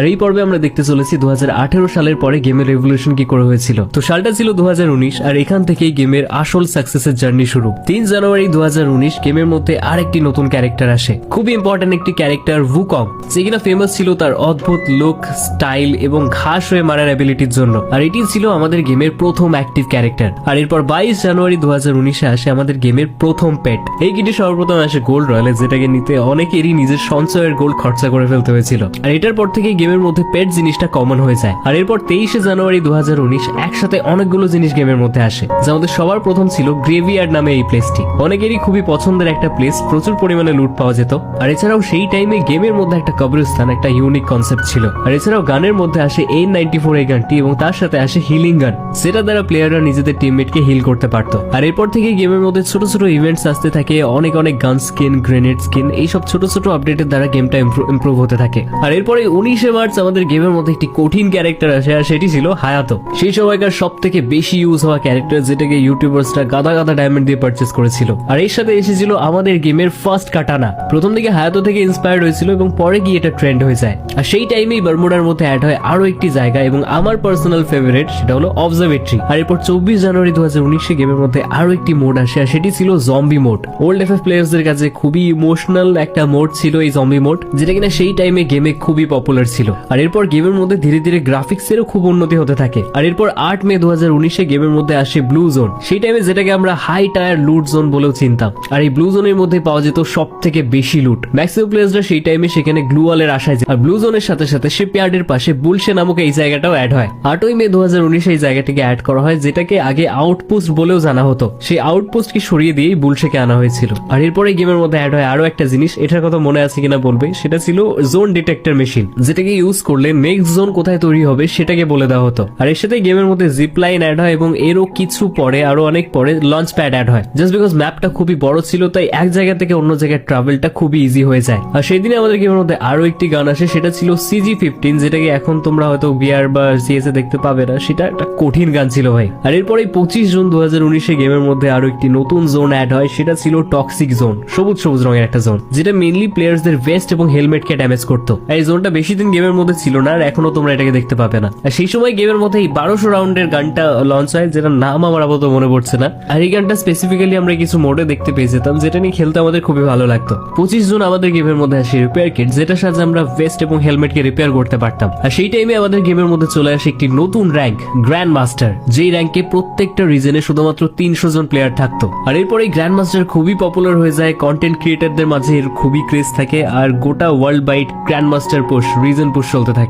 আর এই পর্বে আমরা দেখতে চলেছি 2018 সালের পরে গেমের রেভলিউশন কি করে হয়েছিল। তো সালটা ছিল 2019 আর এখান থেকেই গেমের আসল সাকসেসের জার্নি শুরু। 3 জানুয়ারি 2019 গেমের মধ্যে আরেকটি নতুন ক্যারেক্টার আসে, খুবই ইম্পর্টেন্ট একটি ক্যারেক্টার উকং, যে কিনা ফেমাস ছিল তার অদ্ভুত লুক, স্টাইল এবং ঘাস হয়ে মারার অ্যাবিলিটির জন্য। আর এটি ছিল আমাদের গেমের প্রথম অ্যাক্টিভ ক্যারেক্টার। আর এরপর 22 জানুয়ারি 2019 আসে আমাদের গেমের প্রথম পেট। এই কিটি সর্বপ্রথম আসে গোল্ড রয়্যালে, যেটাকে নিতে অনেকেরই নিজের সঞ্চয়ের গোল্ড খরচা করে ফেলতে হয়েছিল। আর এটার পর থেকে গেমের মধ্যে পেট জিনিসটা কমন হয়ে যায়। আর এরপর 23 জানুয়ারি 2019 একসাথে অনেকগুলো জিনিস গেমের মধ্যে আসে, যা আমাদের সবার প্রথম ছিল গ্রেভিয়ার্ড নামে এই প্লেসটি। অনেকেরই খুবই পছন্দের একটা প্লেস, প্রচুর পরিমাণে লুট পাওয়া যেত। আর এছাড়াও সেই টাইমে গেমের মধ্যে একটা কবরস্থান, একটা ইউনিক কনসেপ্ট ছিল। আর এছাড়াও গানের মধ্যে আসে N94 এই গানটি এবং তার সাথে আসে হিলিং গান, যেটা দ্বারা প্লেয়াররা নিজেদের টিমমেটকে হিল করতে পারত। আর এরপর থেকে গেমের মধ্যে ছোট ছোট ইভেন্টস আসতে থাকে, অনেক অনেক গান স্কিন, গ্রেনেড স্কিন, এইসব ছোট ছোট আপডেটের দ্বারা গেমটা ইমপ্রুভ হতে থাকে। আর এরপরে 19 মার্চ আমাদের গেমের মধ্যে একটি কঠিন ক্যারেক্টার আসে, আর সেটি ছিল হায়াতো। সেই সময়কার সব থেকে বেশি ইউজ হওয়া ক্যারেক্টার, যেটাকে ইউটিউবার্সরা গাদা গাদা ডায়মন্ড দিয়ে পারচেস করেছিল। আর এর সাথে এসেছিল আমাদের গেমের ফার্স্ট কাটানা। প্রথম দিকে হায়াতো থেকে ইন্সপায়ার্ড হয়েছিল এবং পরে গিয়ে এটা ট্রেন্ড হয়ে যায়। আর সেই টাইমেই বারমুডার মধ্যে অ্যাড হয় আরো একটি জায়গা, এবং আমার পার্সোনাল ফেভারিট সেটা হলো অবজারভেটরি। আর এরপর 24 জানুয়ারি 2019 গেমের মধ্যে আরো একটি মোড আসে, আর সেটি ছিল জম্বি মোড। ওল্ড এফএফ প্লেয়ার্সদের কাছে খুবই ইমোশনাল একটা মোড ছিল এই জম্বি মোড, যেটা কিনা সেই টাইমে গেমে খুবই পপুলার ছিল। আর এরপর গেমের মধ্যে ধীরে ধীরে গ্রাফিক্সেরও খুব উন্নতি হতে থাকে। আর এরপর 8 মে 2019 গেমের মধ্যে আসে ব্লু জোন, সেই টাইমে যেটাকে আমরা হাই টায়ার লুট জোন বলেও চিনতাম। আর এই ব্লু জোনের মধ্যে পাওয়া যেত সব থেকে বেশি লুট। ম্যাক্সিমাম প্লেয়ার্সরা সেই টাইমে সেখানে গ্লুওয়ালের আশায় যায়। আর ব্লু জোনের সাথে সাথে শিপইয়ার্ডের পাশে বুলশে নামক এই জায়গাটাও অ্যাড হয়। 8 মে 2019 এই জায়গাটিকে অ্যাড করা হয়, যেটাকে আগে আউটপোস্ট বলেও জানা হতো। সেই আউটপোস্টকে সরিয়ে দিয়েই বুলশেকে আনা হয়েছিল। আর এরপরে গেমের মধ্যে অ্যাড হয় আরো একটা জিনিস, এটার কথা মনে আছে কিনা বলবে, সেটা ছিল জোন ডিটেক্টর মেশিন, যেটাকে ইউজ করলে নেক্সট জোন কোথায় তৈরি হবে সেটাকে বলে দেওয়া হতো। আর এর সাথে গেমের মধ্যে জিপ লাইন অ্যাড হয়, এবং এরও কিছু পরে, আরো অনেক পরে লঞ্চ প্যাড অ্যাড হয়। জাস্ট বিকজ ম্যাপটা খুবই বড় ছিল, তাই এক জায়গা থেকে অন্য জায়গায় ট্রাভেলটা খুবই ইজি হয়ে যায়। আর সেই দিনে আমাদের গেমের মধ্যে আরো একটি গান আসে, সেটা ছিল CG-15, যেটাকে এখন তোমরা হয়তো বিআর বা CS এ দেখতে পাবে না। সেটা একটা কঠিন গান ছিল ভাই। আর এরপরে 25 জুন 2019 গেমের মধ্যে আরো একটি নতুন জোন অ্যাড হয়, সেটা ছিল টক্সিক জোন, সবুজ সবুজ রঙের একটা জোন, যেটা মেইনলি প্লেয়ার্সদের ভেস্ট এবং হেলমেটকে ড্যামেজ করতো। এই জোনটা বেশি দিন গেমের মধ্যে ছিল না, আর এখনো তোমরা এটাকে দেখতে পাবে না। আর সেই সময় গেমের মধ্যে এই 1200 রাউন্ডের গানটা লঞ্চ হয়, যেটা নাম আমার আপাতত মনে পড়ছে না। আর এই গানটা স্পেসিফিক্যালি আমরা কিছু মোডে দেখতে পেয়ে যেতাম, যেটা নিয়ে খেলতে আমাদের খুবই ভালো লাগতো। 25 জুন আমাদের গেমের মধ্যে আসে রিপেয়ার কিট, যেটার সাহায্যে আমরা ভেস্ট এবং হেলমেটকে রিপেয়ার করতে পারতাম। আর সেই টাইমে আমাদের গেমের মধ্যে চলে আসে একটি নতুন র্যাঙ্ক, গ্র্যান্ড মাস্টার, যেই র্যাঙ্কে প্রত্যেকটা রিজনে শুধুমাত্র 300 জন প্লেয়ার থাকতো। আর এরপর এই গ্র্যান্ড মাস্টার খুবই পপুলার হয়ে যায়, কন্টেন্ট ক্রিয়েটারদের মাঝে এর খুবই ক্রেজ থাকে, আর গোটা world wide grand master push, reason push চলতে থাকে।